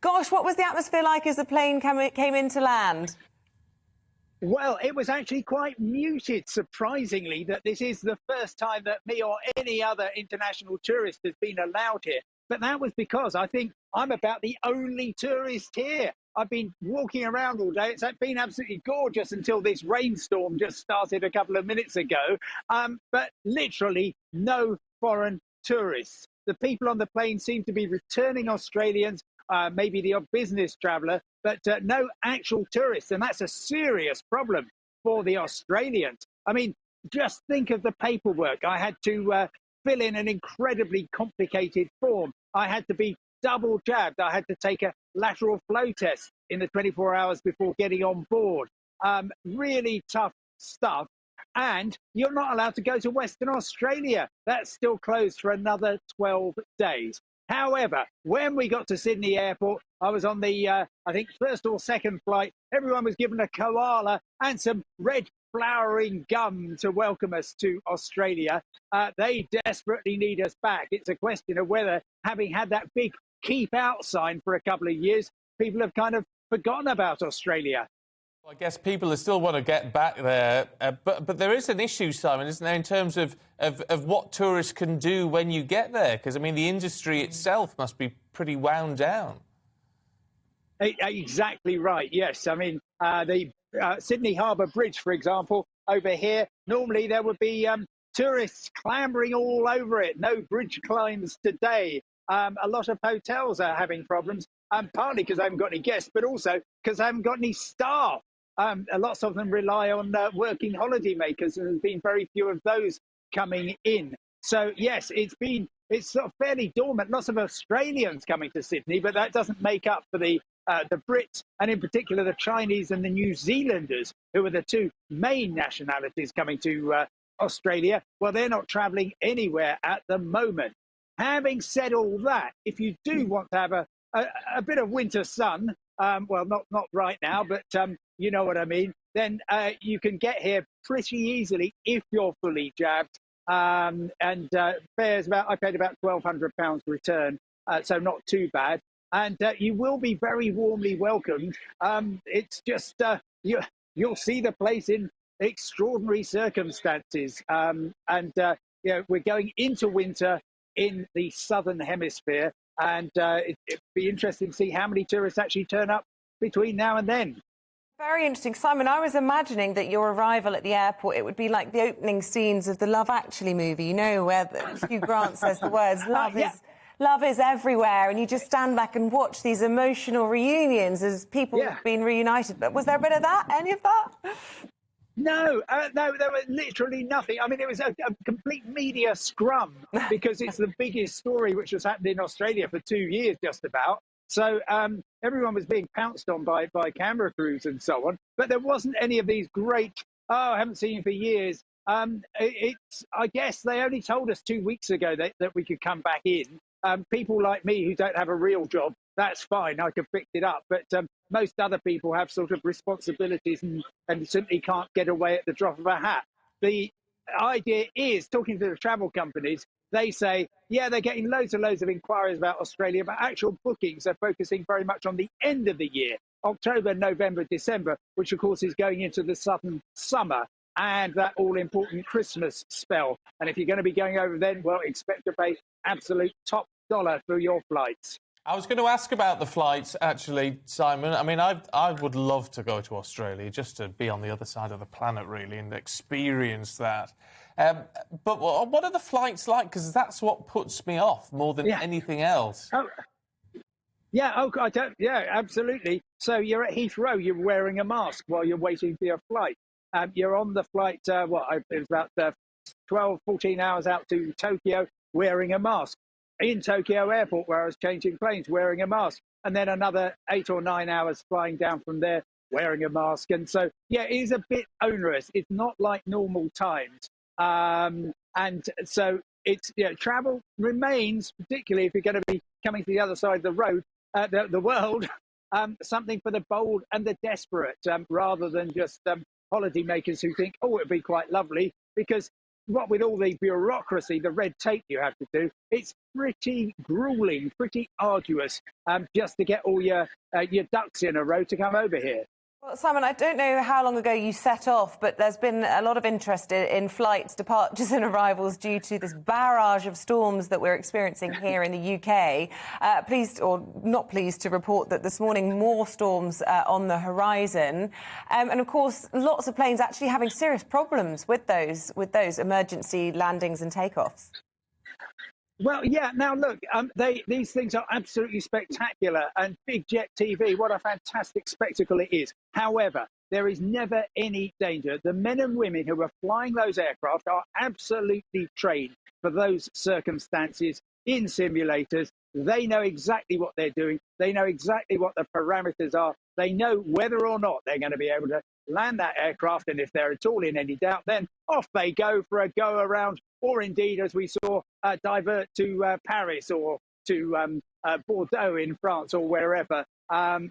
Gosh, what was the atmosphere like as the plane came into land? Well, it was actually quite muted, surprisingly, that this is the first time that me or any other international tourist has been allowed here. But that was because I think I'm about the only tourist here. I've been walking around all day. It's been absolutely gorgeous until this rainstorm just started a couple of minutes ago. But literally no foreign tourists. The people on the plane seem to be returning Australians, maybe the odd business traveller, but no actual tourists. And that's a serious problem for the Australians. I mean, just think of the paperwork. I had to fill in an incredibly complicated form. I had to be double jabbed. I had to take a lateral flow test in the 24 hours before getting on board. Really tough stuff. And you're not allowed to go to Western Australia. That's still closed for another 12 days. However, when we got to Sydney Airport, I was on the, I think, first or second flight. Everyone was given a koala and some red flowering gum to welcome us to Australia. They desperately need us back. It's a question of whether, having had that big keep out sign for a couple of years, people have kind of forgotten about Australia. Well, I guess people still want to get back there, but there is an issue, Simon, isn't there, in terms of what tourists can do when you get there? Because, I mean, the industry itself must be pretty wound down. Exactly right, yes. I mean, the Sydney Harbour Bridge, for example, over here, normally there would be tourists clambering all over it. No bridge climbs today. A lot of hotels are having problems, partly because I haven't got any guests, but also because I haven't got any staff. Lots of them rely on working holiday makers, and there's been very few of those coming in. So yes, it's sort of fairly dormant. Lots of Australians coming to Sydney, but that doesn't make up for the Brits, and in particular the Chinese and the New Zealanders, who are the two main nationalities coming to Australia. Well, they're not travelling anywhere at the moment. Having said all that, if you do want to have a bit of winter sun, well, not right now, but you know what I mean, then you can get here pretty easily if you're fully jabbed. Fares I paid about £1,200 return, so not too bad. And you will be very warmly welcomed. It's just, you'll see the place in extraordinary circumstances. You know, we're going into winter in the southern hemisphere, and it'd be interesting to see how many tourists actually turn up between now and then. Very interesting. Simon, I was imagining that your arrival at the airport, it would be like the opening scenes of the Love Actually movie, you know, where Hugh Grant says the words, love is everywhere, and you just stand back and watch these emotional reunions as people have been reunited. But was there a bit of that, any of that? No, no, there was literally nothing. I mean, it was a complete media scrum because it's the biggest story which has happened in Australia for 2 years, just about. So everyone was being pounced on by camera crews and so on. But there wasn't any of these great, I haven't seen you for years. I guess they only told us 2 weeks ago that we could come back in. People like me who don't have a real job, that's fine, I could pick it up. But most other people have sort of responsibilities and simply can't get away at the drop of a hat. The idea is, talking to the travel companies, they say, yeah, they're getting loads and loads of inquiries about Australia, but actual bookings are focusing very much on the end of the year, October, November, December, which of course is going into the southern summer and that all-important Christmas spell. And if you're going to be going over then, well, expect to pay absolute top dollar for your flights. I was going to ask about the flights, actually, Simon. I mean, I would love to go to Australia just to be on the other side of the planet, really, and experience that. But what are the flights like? Because that's what puts me off more than anything else. Yeah, absolutely. So you're at Heathrow, you're wearing a mask while you're waiting for your flight. You're on the flight, it was about 12, 14 hours out to Tokyo, wearing a mask. In Tokyo Airport, where I was changing planes, wearing a mask. And then another 8 or 9 hours flying down from there, wearing a mask. And so, yeah, it is a bit onerous. It's not like normal times. And so it's, travel remains, particularly if you're going to be coming to the other side of the road, the world, something for the bold and the desperate, rather than just holidaymakers who think, oh, it'd be quite lovely, because what with all the bureaucracy, the red tape you have to do, it's pretty grueling, pretty arduous, just to get all your ducks in a row to come over here. Well, Simon, I don't know how long ago you set off, but there's been a lot of interest in flights, departures and arrivals due to this barrage of storms that we're experiencing here in the UK. Pleased or not pleased to report that this morning more storms on the horizon. And of course, lots of planes actually having serious problems with those emergency landings and takeoffs. Well, yeah. Now, look, these things are absolutely spectacular. And Big Jet TV, what a fantastic spectacle it is. However, there is never any danger. The men and women who are flying those aircraft are absolutely trained for those circumstances in simulators. They know exactly what they're doing. They know exactly what the parameters are. They know whether or not they're going to be able to land that aircraft. And if they're at all in any doubt, then off they go for a go around, or indeed, as we saw, divert to Paris or to Bordeaux in France or wherever.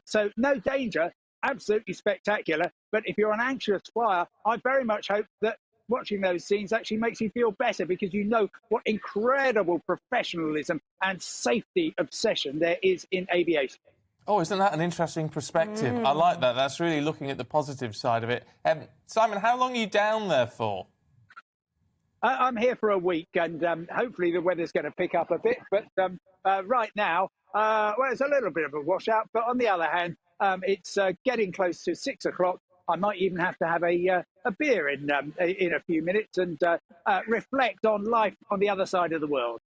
So no danger, absolutely spectacular. But if you're an anxious flyer, I very much hope that watching those scenes actually makes you feel better, because you know what incredible professionalism and safety obsession there is in aviation. Oh, isn't that an interesting perspective? I like that. That's really looking at the positive side of it. Simon, how long are you down there for? I'm here for a week, and hopefully the weather's going to pick up a bit. But right now, well, it's a little bit of a washout. But on the other hand, it's getting close to 6 o'clock. I might even have to have a beer in a few minutes and reflect on life on the other side of the world.